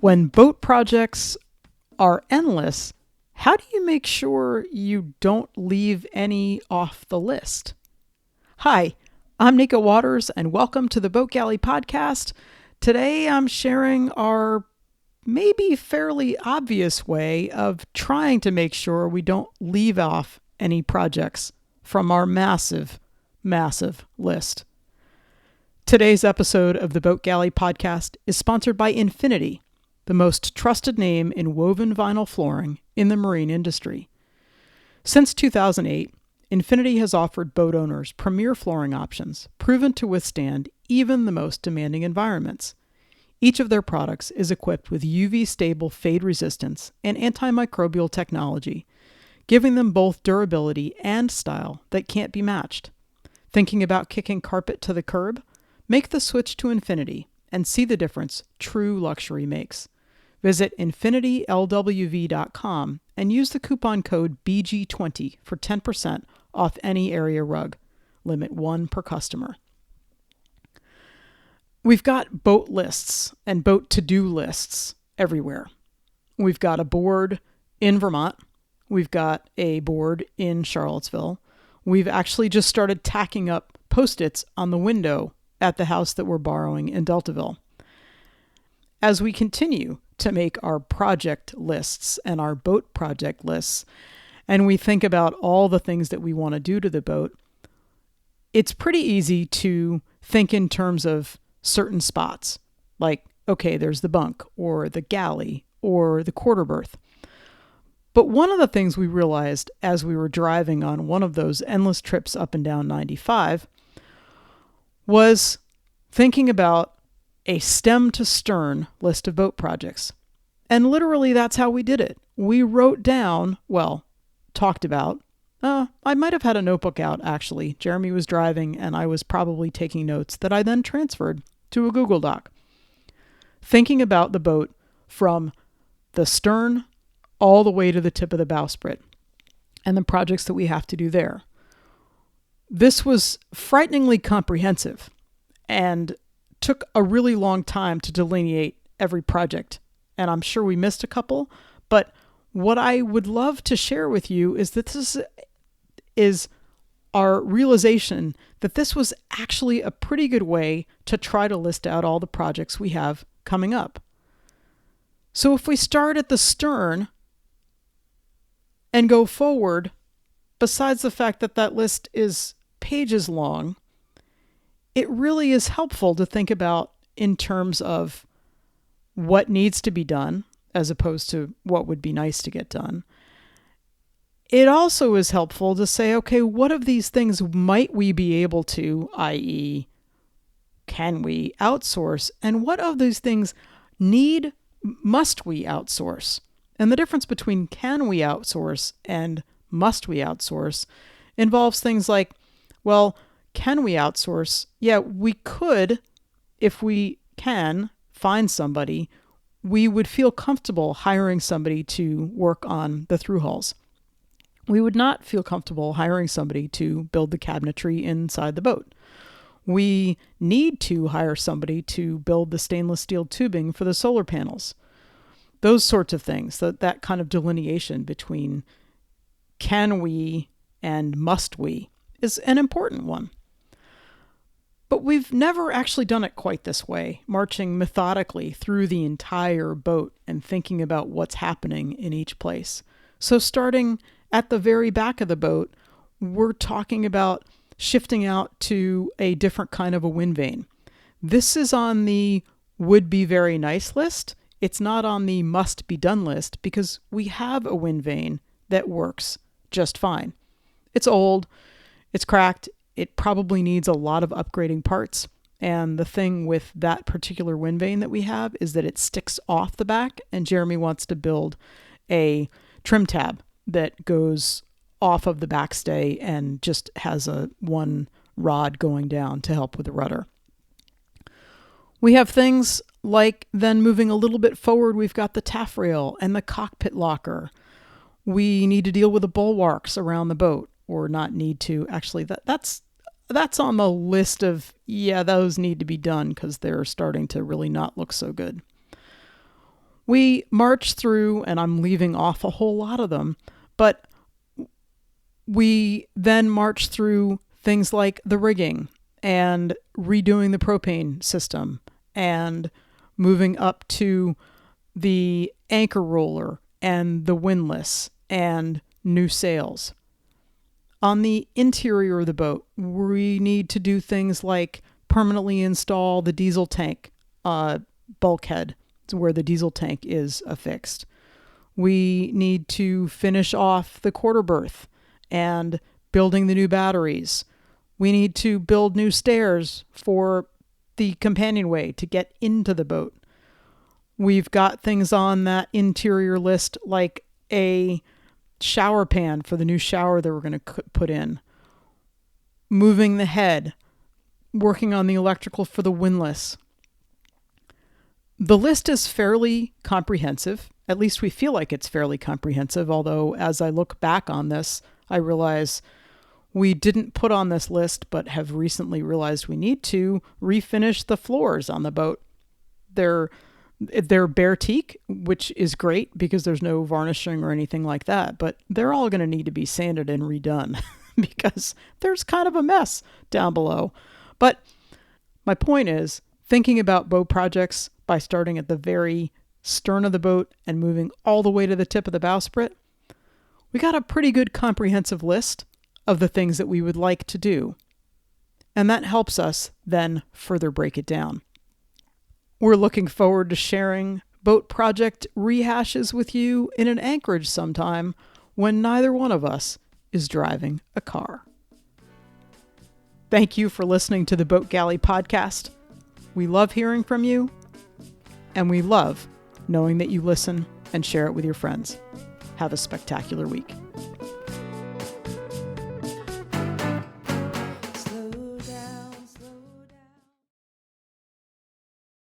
When boat projects are endless, how do you make sure you don't leave any off the list? Hi, I'm Nika Waters, and welcome to the Boat Galley Podcast. Today I'm sharing our maybe fairly obvious way of trying to make sure we don't leave off any projects from our massive list. Today's episode of the Boat Galley Podcast is sponsored by Infinity, the most trusted name in woven vinyl flooring in the marine industry. Since 2008, Infinity has offered boat owners premier flooring options, proven to withstand even the most demanding environments. Each of their products is equipped with UV-stable fade resistance and antimicrobial technology, giving them both durability and style that can't be matched. Thinking about kicking carpet to the curb? Make the switch to Infinity and see the difference true luxury makes. Visit infinitylwv.com and use the coupon code BG20 for 10% off any area rug. Limit 1 per customer. We've got boat lists and boat to-do lists everywhere. We've got a board in Vermont. We've got a board in Charlottesville. We've actually just started tacking up Post-its on the window at the house that we're borrowing in Deltaville. As we continue to make our project lists and our boat project lists, and we think about all the things that we want to do to the boat, it's pretty easy to think in terms of certain spots, like, okay, there's the bunk, or the galley, or the quarter berth. But one of the things we realized as we were driving on one of those endless trips up and down 95 was thinking about a stem to stern list of boat projects. And literally that's how we did it. We wrote down, talked about, I might have had a notebook out actually. Jeremy was driving and I was probably taking notes that I then transferred to a Google Doc. Thinking about the boat from the stern all the way to the tip of the bowsprit and the projects that we have to do there. This was frighteningly comprehensive and took a really long time to delineate every project. And I'm sure we missed a couple, but what I would love to share with you is that this is our realization that this was actually a pretty good way to try to list out all the projects we have coming up. So if we start at the stern and go forward, besides the fact that that list is pages long, it really is helpful to think about in terms of what needs to be done as opposed to what would be nice to get done. It also is helpful to say, okay, what of these things might we be able to, i.e., can we outsource? And what of these things must we outsource? And the difference between can we outsource and must we outsource involves things like, well, can we outsource? Yeah, we could, if we can find somebody, we would feel comfortable hiring somebody to work on the through hulls. We would not feel comfortable hiring somebody to build the cabinetry inside the boat. We need to hire somebody to build the stainless steel tubing for the solar panels. Those sorts of things, that kind of delineation between can we and must we is an important one. But we've never actually done it quite this way, marching methodically through the entire boat and thinking about what's happening in each place. So starting at the very back of the boat, we're talking about shifting out to a different kind of a wind vane. This is on the would be very nice list. It's not on the must be done list because we have a wind vane that works just fine. It's old, it's cracked, it probably needs a lot of upgrading parts. And the thing with that particular wind vane that we have is that it sticks off the back, and Jeremy wants to build a trim tab that goes off of the backstay and just has one rod going down to help with the rudder. We have things like then moving a little bit forward, we've got the taffrail and the cockpit locker. We need to deal with the bulwarks around the boat, or not need to. Actually, that's on the list of, those need to be done because they're starting to really not look so good. We march through, and I'm leaving off a whole lot of them, but we then march through things like the rigging and redoing the propane system and moving up to the anchor roller and the windlass and new sails. On the interior of the boat, we need to do things like permanently install the diesel tank bulkhead where the diesel tank is affixed. We need to finish off the quarter berth and building the new batteries. We need to build new stairs for the companionway to get into the boat. We've got things on that interior list like a shower pan for the new shower that we're going to put in. Moving the head, working on the electrical for the windlass. The list is fairly comprehensive. At least we feel like it's fairly comprehensive, although as I look back on this, I realize we didn't put on this list, but have recently realized we need to refinish the floors on the boat. They're bare teak, which is great because there's no varnishing or anything like that, but they're all going to need to be sanded and redone because there's kind of a mess down below. But my point is, thinking about boat projects by starting at the very stern of the boat and moving all the way to the tip of the bowsprit, we got a pretty good comprehensive list of the things that we would like to do. And that helps us then further break it down. We're looking forward to sharing boat project rehashes with you in an anchorage sometime when neither one of us is driving a car. Thank you for listening to the Boat Galley podcast. We love hearing from you, and we love knowing that you listen and share it with your friends. Have a spectacular week.